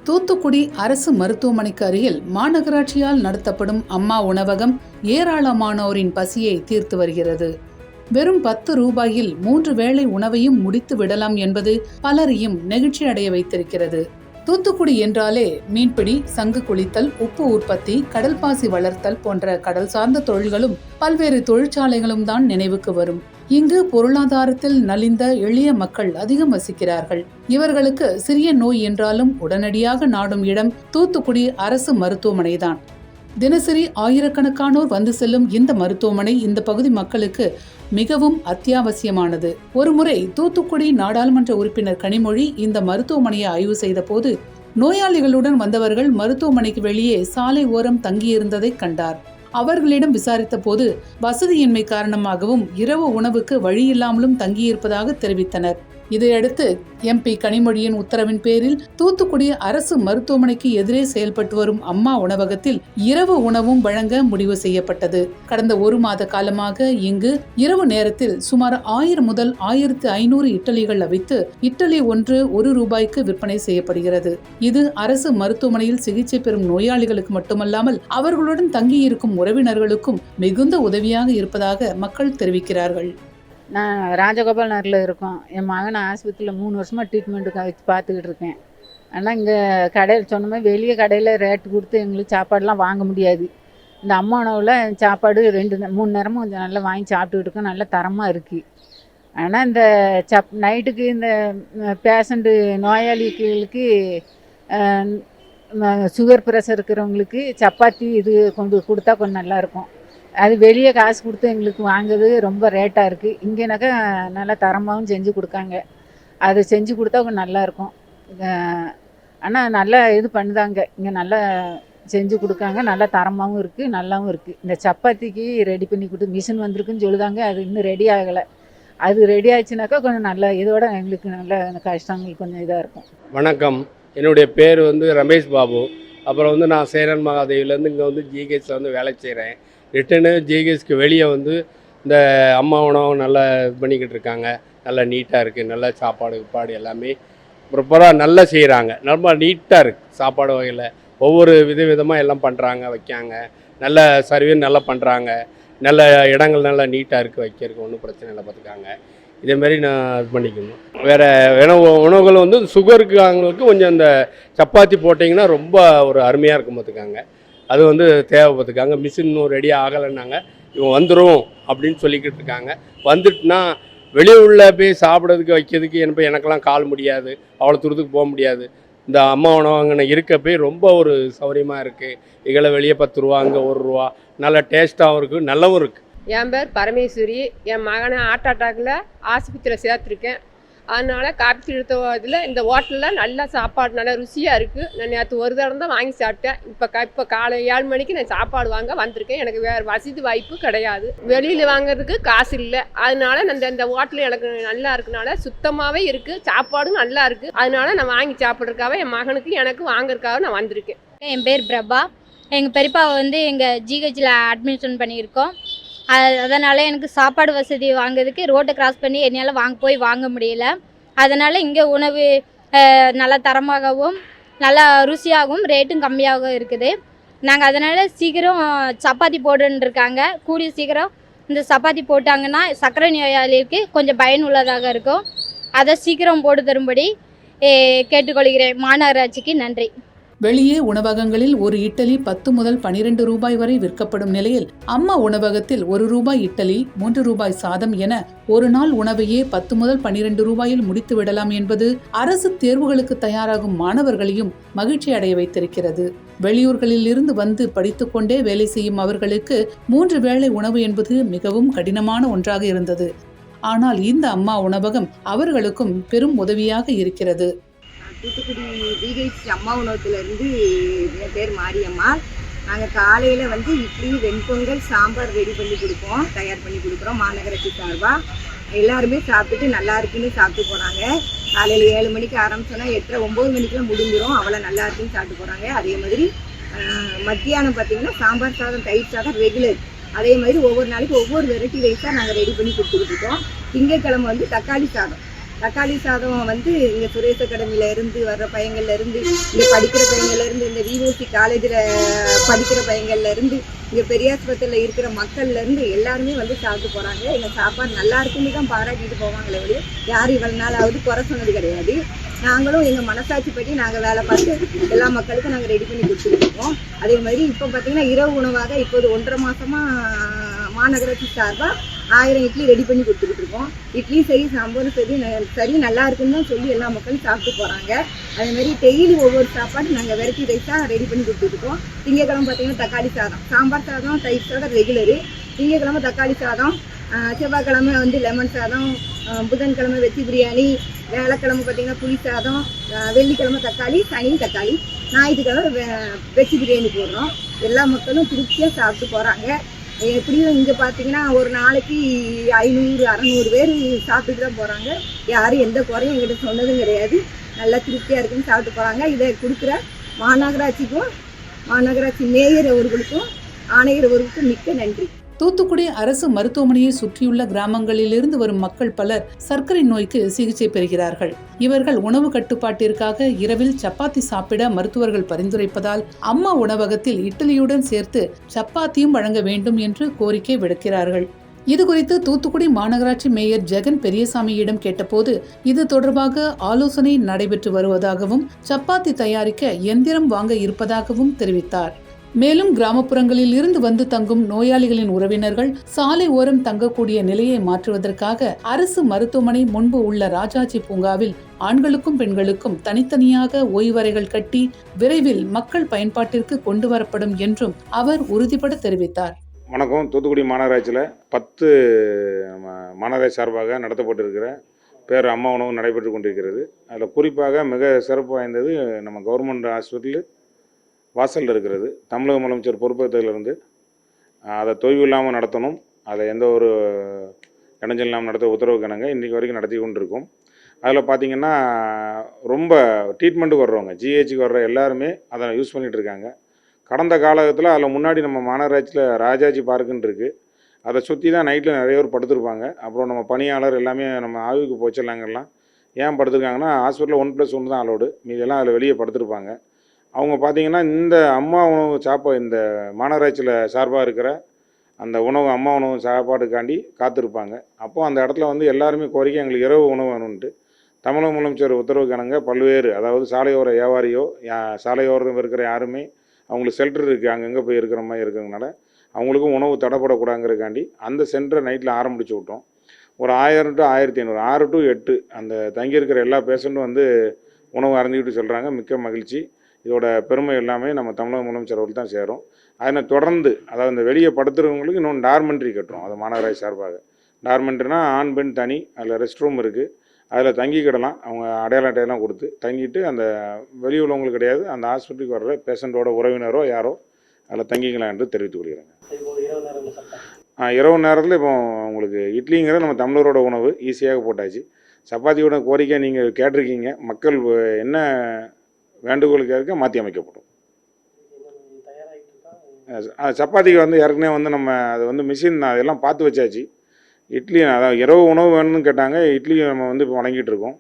தூத்துக்குடி அரசு மருத்துவமனைக்கு அருகில் மாநகராட்சியால் நடத்தப்படும் அம்மா உணவகம் ஏராளமானோரின் பசியை தீர்த்து வருகிறது. வெறும் 10 ரூபாயில் 3 வேளை உணவையும் முடித்து விடலாம் என்பது பலரையும் நெகிழ்ச்சி அடைய வைத்திருக்கிறது. தூத்துக்குடி என்றாலே மீன்பிடி, சங்கு குளித்தல், உப்பு உற்பத்தி, கடல் பாசி வளர்த்தல் போன்ற கடல் சார்ந்த தொழில்களும் பல்வேறு தொழிற்சாலைகளும் தான் நினைவுக்கு வரும். இங்கு பொருளாதாரத்தில் நலிந்த எளிய மக்கள் அதிகம் வசிக்கிறார்கள். இவர்களுக்கு சிறிய நோய் என்றாலும் உடனடியாக நாடும் இடம் தூத்துக்குடி அரசு மருத்துவமனைதான். தினசரி ஆயிரக்கணக்கானோர் வந்து செல்லும் இந்த மருத்துவமனை இந்த பகுதி மக்களுக்கு மிகவும் அத்தியாவசியமானது. ஒருமுறை தூத்துக்குடி நாடாளுமன்ற உறுப்பினர் கனிமொழி இந்த மருத்துவமனையை ஆய்வு செய்த போது நோயாளிகளுடன் வந்தவர்கள் மருத்துவமனைக்கு வெளியே சாலை ஓரம் தங்கியிருந்ததை கண்டார். அவர்களிடம் விசாரித்த போது வசதியின்மை காரணமாகவும் இரவு உணவுக்கு வழியில்லாமலும் தங்கியிருப்பதாக தெரிவித்தனர். இதையடுத்து MP கனிமொழியின் உத்தரவின் பேரில் தூத்துக்குடி அரசு மருத்துவமனைக்கு எதிரே செயல்பட்டு வரும் அம்மா உணவகத்தில் இரவு உணவும் வழங்க முடிவு செய்யப்பட்டது. கடந்த 1 மாத காலமாக இங்கு இரவு நேரத்தில் சுமார் 1000 முதல் 1500 இட்டலிகள் அவித்து இட்டலி ஒன்று 1 ரூபாய்க்கு விற்பனை செய்யப்படுகிறது. இது அரசு மருத்துவமனையில் சிகிச்சை பெறும் நோயாளிகளுக்கு மட்டுமல்லாமல் அவர்களுடன் தங்கியிருக்கும் உறவினர்களுக்கும் மிகுந்த உதவியாக இருப்பதாக மக்கள் தெரிவிக்கிறார்கள். நான் ராஜகோபால் நகரில் இருக்கோம். என் மகனை ஆஸ்பத்திரியில் 3 வருஷமாக ட்ரீட்மெண்ட்டுக்கு வச்சு பார்த்துக்கிட்டு இருக்கேன். ஆனால் இங்கே கடையில் சொன்னமே வெளியே கடையில் ரேட்டு கொடுத்து எங்களுக்கு சாப்பாடெலாம் வாங்க முடியாது. இந்த அம்மா உணவில் சாப்பாடு 2-3 நேரமும் கொஞ்சம் நல்லா வாங்கி சாப்பிட்டுக்கிட்டு இருக்கோம். நல்ல தரமாக இருக்குது. ஆனால் இந்த நைட்டுக்கு இந்த பேஷண்ட்டு நோயாளிகளுக்கு சுகர் ப்ரெஷர் இருக்கிறவங்களுக்கு சப்பாத்தி இது கொண்டு கொடுத்தா கொஞ்சம் நல்லாயிருக்கும். அது வெளியே காசு கொடுத்து எங்களுக்கு வாங்குறது ரொம்ப ரேட்டாக இருக்குது. இங்கேனாக்கா நல்லா தரமாகவும் செஞ்சு கொடுக்காங்க. அது செஞ்சு கொடுத்தா கொஞ்சம் நல்லாயிருக்கும். ஆனால் நல்லா இது பண்ணுதாங்க. இங்கே நல்லா செஞ்சு கொடுக்காங்க. நல்லா தரமாகவும் இருக்குது, நல்லாவும் இருக்குது. இந்த சப்பாத்திக்கு ரெடி பண்ணி கொடுத்து மிஷின் வந்திருக்குன்னு சொல்லுதாங்க. அது இன்னும் ரெடி ஆகலை. அது ரெடி ஆயிடுச்சுனாக்கா கொஞ்சம் நல்லா இதோட எங்களுக்கு நல்ல கஷ்டங்கள் கொஞ்சம் இதாக இருக்கும். வணக்கம், என்னுடைய பேர் ரமேஷ் பாபு. அப்புறம் நான் சேரன் மகாதேவிலேருந்து இங்கே ஜிஹெச்சில் வேலை செய்கிறேன். ரிட்டனு ஜிஹெச்க்கு வெளியே இந்த அம்மா உணவகம் நல்லா இது பண்ணிக்கிட்டு இருக்காங்க. நல்லா நீட்டாக இருக்குது. நல்லா சாப்பாடு எல்லாமே ப்ராப்பராக நல்லா செய்கிறாங்க. ரொம்ப நீட்டாக இருக்குது. சாப்பாடு வகையில் ஒவ்வொரு விதமாக எல்லாம் பண்ணுறாங்க, வைக்காங்க. நல்ல சர்வீஸ் நல்லா பண்ணுறாங்க. நல்ல இடங்கள் நல்லா நீட்டாக இருக்குது, வைக்கிறதுக்கு ஒன்றும் பிரச்சனை இல்லை பார்த்துக்காங்க. இதேமாரி நான் இது பண்ணிக்கணும். வேறு உணவுகள் சுகருக்கு அவங்களுக்கு கொஞ்சம் இந்த சப்பாத்தி போட்டிங்கன்னா ரொம்ப ஒரு அருமையாக இருக்கும் பார்த்துக்காங்க. அது தேவைப்பட்டுக்காங்க. மிஷின் இன்னும் ரெடியாக ஆகலைன்னாங்க. இவங்க வந்துடும் அப்படின்னு சொல்லிக்கிட்டு இருக்காங்க. வந்துட்டுனா வெளியே உள்ள போய் சாப்பிட்றதுக்கு வைக்கிறதுக்கு எனக்கெல்லாம் கால் முடியாது, அவ்வளோ தூரத்துக்கு போக முடியாது. இந்த அம்மா உணவகங்க இருக்க போய் ரொம்ப ஒரு சௌகரியமாக இருக்குது. இதில் வெளியே 10 ரூபா, அங்கே 1 ரூபா. நல்லா டேஸ்ட்டாகவும் இருக்குது, நல்லாவும் இருக்குது. என் பேர் பரமேஸ்வரி. என் மகனை ஹார்ட் அட்டாக்கில் ஆஸ்பத்திரியில் சேர்த்துருக்கேன். அதனால் காப்பி எடுத்த இதில் இந்த ஹோட்டலில் நல்லா சாப்பாடு நல்லா ருசியாக இருக்குது. நான் நேற்று ஒரு தரம் தான் வாங்கி சாப்பிட்டேன். இப்போ காலை 7 மணிக்கு நான் சாப்பாடு வாங்க வந்திருக்கேன். எனக்கு வேறு வசதி வாய்ப்பு கிடையாது. வெளியில் வாங்குறதுக்கு காசு இல்லை. அதனால இந்த ஹோட்டல் எனக்கு நல்லா இருக்குனால சுத்தமாகவே இருக்குது, சாப்பாடும் நல்லா இருக்குது. அதனால நான் வாங்கி சாப்பிட்றதுக்காக என் மகனுக்கு எனக்கு வாங்குறதுக்காக நான் வந்திருக்கேன். என் பேர் பிரபா. எங்கள் பெரியப்பாவை எங்கள் ஜிஹெச்சில் அட்மிஷன் பண்ணியிருக்கோம். அதனால் எனக்கு சாப்பாடு வசதி வாங்குறதுக்கு ரோட்டை கிராஸ் பண்ணி என்னால் போய் வாங்க முடியல. அதனால் இங்கே உணவு நல்லா தரமாகவும் நல்லா ருசியாகவும் ரேட்டும் கம்மியாகவும் இருக்குது. நாங்கள் அதனால் சீக்கிரம் சப்பாத்தி போட்டுருக்காங்க. கூடிய சீக்கிரம் இந்த சப்பாத்தி போட்டாங்கன்னா சர்க்கரை நோயாளிக்கு கொஞ்சம் பயனுள்ளதாக இருக்கும். அதை சீக்கிரம் போட்டு தரும்படி கேட்டுக்கொள்கிறேன். மாநகராட்சிக்கு நன்றி. வெளியே உணவகங்களில் ஒரு இட்டலி 10 முதல் 12 ரூபாய் வரை விற்கப்படும் நிலையில் அம்மா உணவகத்தில் 1 ரூபாய் இட்டலி, 3 ரூபாய் சாதம் என ஒரு நாள் உணவையே 10 முதல் 12 ரூபாயில் முடித்து விடலாம் என்பது அரசு தேர்வுகளுக்கு தயாராகும் மாணவர்களையும் மகிழ்ச்சி அடைய வைத்திருக்கிறது. வெளியூர்களில் இருந்து வந்து படித்துக்கொண்டே வேலை செய்யும் அவர்களுக்கு 3 வேளை உணவு என்பது மிகவும் கடினமான ஒன்றாக இருந்தது. ஆனால் இந்த அம்மா உணவகம் அவர்களுக்கும் பெரும் உதவியாக இருக்கிறது. தூத்துக்குடி டிஹெச் அம்மா உணவகத்திலேருந்து என் பேர் மாரியம்மா. நாங்கள் காலையில் இட்லி, வெண்பொங்கல், சாம்பார் ரெடி பண்ணி கொடுப்போம், தயார் பண்ணி கொடுக்குறோம் மாநகராட்சி சார்பாக. எல்லாருமே சாப்பிட்டுட்டு நல்லா இருக்குன்னு சாப்பிட்டு போகிறாங்க. காலையில் 7 மணிக்கு ஆரம்பிச்சோன்னா 8-9 மணிக்கெலாம் முடிஞ்சிடும். அவ்வளோ நல்லா இருக்குன்னு சாப்பிட்டு போகிறாங்க. அதே மாதிரி மத்தியானம் பார்த்திங்கன்னா சாம்பார் சாதம், தயிர் சாதம் ரெகுலர். அதே மாதிரி ஒவ்வொரு நாளைக்கு ஒவ்வொரு வெரைட்டி ரைஸாக நாங்கள் ரெடி பண்ணி கொடுத்துக்கிட்டு இருக்கோம். திங்கட்கிழமை தக்காளி சாதம், தக்காளி சாதம் வந்து இங்கே சுரேஷ் அகாடமியில் இருந்து வர்ற பையங்கள்ல இருந்து, இங்கே படிக்கிற பையங்கள்ல இருந்து, இந்த விஓசி காலேஜில் படிக்கிற பையங்கள்ல இருந்து, இங்கே பெரியாஸ்பத்திரியில் இருக்கிற மக்கள்ல இருந்து எல்லாருமே வந்து சாப்பிட்டு போகிறாங்க. எங்கள் சாப்பாடு நல்லா இருக்குன்னு தான் பாராட்டிட்டு போவாங்களே ஒழிய யாரும் இவ்வளவு நாளாவது குறை சொன்னது கிடையாது. நாங்களும் எங்கள் மனசாட்சிப்படி நாங்கள் வேலை பார்த்து எல்லா மக்களுக்கும் நாங்கள் ரெடி பண்ணி கொடுத்துட்டு இருக்கோம். அதே மாதிரி இப்போ பார்த்தீங்கன்னா இரவு உணவாக இப்போது 1.5 மாதமாக மாநகராட்சி சார்பாக 1000 இட்லி ரெடி பண்ணி கொடுத்துக்கிட்டு இருக்கோம். இட்லி சரி, சாம்பார் சரி நல்லா இருக்குன்னு தான் சொல்லி எல்லா மக்களும் சாப்பிட்டு போகிறாங்க. அதே மாதிரி டெய்லி ஒவ்வொரு சாப்பாடு நாங்கள் வெரைட்டி ரைஸாக ரெடி பண்ணி கொடுத்துருக்கோம். திங்கக்கிழமை பார்த்தீங்கன்னா தக்காளி சாதம், சாம்பார் சாதம், தயிர் சாதம் ரெகுலரு. திங்கக்கிழமை தக்காளி சாதம், செவ்வாய்க்கிழமை வந்து லெமன் சாதம், புதன்கிழமை வெஜ்ஜி பிரியாணி, வியாழக்கிழமை பார்த்தீங்கன்னா புளி சாதம், வெள்ளிக்கிழமை தக்காளி, சனி தக்காளி, ஞாயிற்றுக்கிழமை வெஜ்ஜி பிரியாணி போடுறோம். எல்லா மக்களும் திருப்தியாக சாப்பிட்டு போகிறாங்க. எப்படியும் இங்கே பார்த்தீங்கன்னா ஒரு நாளைக்கு 500-600 பேர் சாப்பிட்டுட்டு தான் போகிறாங்க. யாரும் எந்த குறையும் எங்கிட்ட சொன்னதும் கிடையாது. நல்லா திருப்தியாக இருக்குன்னு சாப்பிட்டு போகிறாங்க. இதை கொடுக்குற மாநகராட்சிக்கும், மாநகராட்சி மேயர் அவர்களுக்கும், ஆணையர் அவர்களுக்கும் மிக்க நன்றி. தூத்துக்குடி அரசு மருத்துவமனையை சுற்றியுள்ள கிராமங்களிலிருந்து வரும் மக்கள் பலர் சர்க்கரை நோய்க்கு சிகிச்சை பெறுகிறார்கள். இவர்கள் உணவு கட்டுப்பாட்டிற்காக இரவில் சப்பாத்தி சாப்பிட மருத்துவர்கள் பரிந்துரைப்பதால் அம்மா உணவகத்தில் இட்லியுடன் சேர்த்து சப்பாத்தியும் வழங்க வேண்டும் என்று கோரிக்கை விடுக்கிறார்கள். இதுகுறித்து தூத்துக்குடி மாநகராட்சி மேயர் ஜெகன் பெரியசாமியிடம் கேட்டபோது இது தொடர்பாக ஆலோசனை நடைபெற்று வருவதாகவும் சப்பாத்தி தயாரிக்க எந்திரம் வாங்க இருப்பதாகவும் தெரிவித்தார். மேலும் கிராமப்புறங்களில் இருந்து வந்து தங்கும் நோயாளிகளின் உறவினர்கள் சாலை ஓரம் தங்கக்கூடிய நிலையை மாற்றுவதற்காக அரசு மருத்துவமனை முன்பு உள்ள ராஜாஜி பூங்காவில் ஆண்களுக்கும் பெண்களுக்கும் தனித்தனியாக ஓய்வறைகள் கட்டி விரைவில் மக்கள் பயன்பாட்டிற்கு கொண்டு வரப்படும் என்றும் அவர் உறுதிபட தெரிவித்தார். வணக்கம். தூத்துக்குடி மாநகராட்சியில் 10 மாநகராட்சி சார்பாக நடத்தப்பட்டிருக்கிற பேர் அம்மா உணவு நடைபெற்று கொண்டிருக்கிறது. அதில் குறிப்பாக மிக சிறப்பு வாய்ந்தது நம்ம கவர்மெண்ட் ஹாஸ்பிட்டல் வாசலில் இருக்கிறது. தமிழக முதலமைச்சர் பொறுப்பேற்றதிலிருந்து அதை தொய்வு இல்லாமல் நடத்தணும், அதை எந்த ஒரு இடைஞ்சல் இல்லாமல் நடத்த உத்தரவு கிணங்க இன்றைக்கி வரைக்கும் நடத்தி கொண்டு இருக்கோம். அதில் பார்த்திங்கன்னா ரொம்ப ட்ரீட்மெண்ட்டுக்கு வர்றவங்க, ஜிஹெச்சுக்கு வர்ற எல்லாருமே அதை யூஸ் பண்ணிகிட்டு இருக்காங்க. கடந்த காலகட்டத்தில் அதில் முன்னாடி நம்ம மாநகராட்சியில் ராஜாஜி பார்க்குன்னு இருக்குது, அதை சுற்றி தான் நைட்டில் நிறைய பேர் படுத்துருப்பாங்க. அப்புறம் நம்ம பணியாளர் எல்லாமே நம்ம ஆய்வுக்கு போச்சிடலாங்கலாம் ஏன் படுத்துருக்காங்கன்னா ஹாஸ்பிட்டலில் 1+1 தான் அலோடு, மீதெல்லாம் அதில் வெளியே படுத்துருப்பாங்க. அவங்க பார்த்திங்கன்னா இந்த அம்மா உணவு இந்த மாநகராட்சியில் சார்பாக இருக்கிற அந்த உணவு அம்மா உணவு சாப்பாடுக்காண்டி காத்திருப்பாங்க. அப்போது அந்த இடத்துல வந்து எல்லாருமே கோரிக்கை எங்களுக்கு இரவு உணவு வேணும்ன்ட்டு தமிழக முதலமைச்சர் உத்தரவு கிணங்க பல்வேறு, அதாவது சாலையோர வியாபாரியோ சாலையோரம் இருக்கிற யாருமே அவங்களுக்கு ஷெல்டர் இருக்குது, அங்கங்கே போய் இருக்கிற மாதிரி இருக்கிறதுனால அவங்களுக்கும் உணவு தடைப்படக்கூடாதுங்கிறக்காண்டி அந்த சென்டரை நைட்டில் ஆரம்பித்து விட்டோம். ஒரு 1000 to 1500, 6 to 8 அந்த தங்கியிருக்கிற எல்லா பேஷண்ட்டும் வந்து உணவு அருந்திக்கிட்டு சொல்கிறாங்க. மிக்க மகிழ்ச்சி. இதோட பெருமை எல்லாமே நம்ம தமிழக முதலமைச்சர் அவர்கள் தான் சேரும். அதனை தொடர்ந்து அதாவது இந்த வெளியே படுத்துறவங்களுக்கு இன்னொன்று டார்மெண்ட்ரி கட்டுறோம். அது மாநகராட்சி சார்பாக டார்மெண்ட்ரினா ஆண் பெண் தனி, அதில் ரெஸ்ட் ரூம் இருக்குது, அதில் தங்கிக்கிடலாம். அவங்க அடையாள அட்டையெல்லாம் கொடுத்து தங்கிட்டு அந்த வெளியே உள்ளவங்களுக்கு கிடையாது, அந்த ஹாஸ்பிட்டலுக்கு வர்ற பேஷண்ட்டோட உறவினரோ யாரோ அதில் தங்கிக்கலாம் என்று தெரிவித்துக் கொள்கிறேங்க. இரவு நேரத்தில் இப்போ உங்களுக்கு இட்லிங்கிறது நம்ம தமிழரோட உணவு ஈஸியாக போட்டாச்சு. சப்பாத்தியோட கோரிக்கை நீங்கள் கேட்டிருக்கீங்க, மக்கள் என்ன வேண்டுகோளுக்காக மாற்றி அமைக்கப்படும். சப்பாத்திக்கு வந்து ஏற்கனவே வந்து நம்ம அது வந்து மிஷின் அதெல்லாம் பார்த்து வச்சாச்சு. இட்லி அதாவது இரவு உணவு வேணும்னு கேட்டாங்க, இட்லி நம்ம வந்து இப்போ வழங்கிட்டு இருக்கோம்.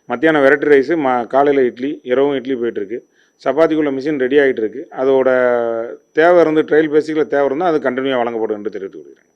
மத்தியானம் வெரைட்டி ரைஸு, காலையில் இட்லி, இரவும் இட்லி போயிட்டுருக்கு. சப்பாத்திக்குள்ள மிஷின் ரெடி ஆகிட்டு இருக்குது. அதோட தேவை இருந்து ட்ரையல் பேசிக்கில் தேவை இருந்தால் அது கண்டினியூவாக வழங்கப்படும் என்று தெரிவித்துக் கொள்கிறேன்.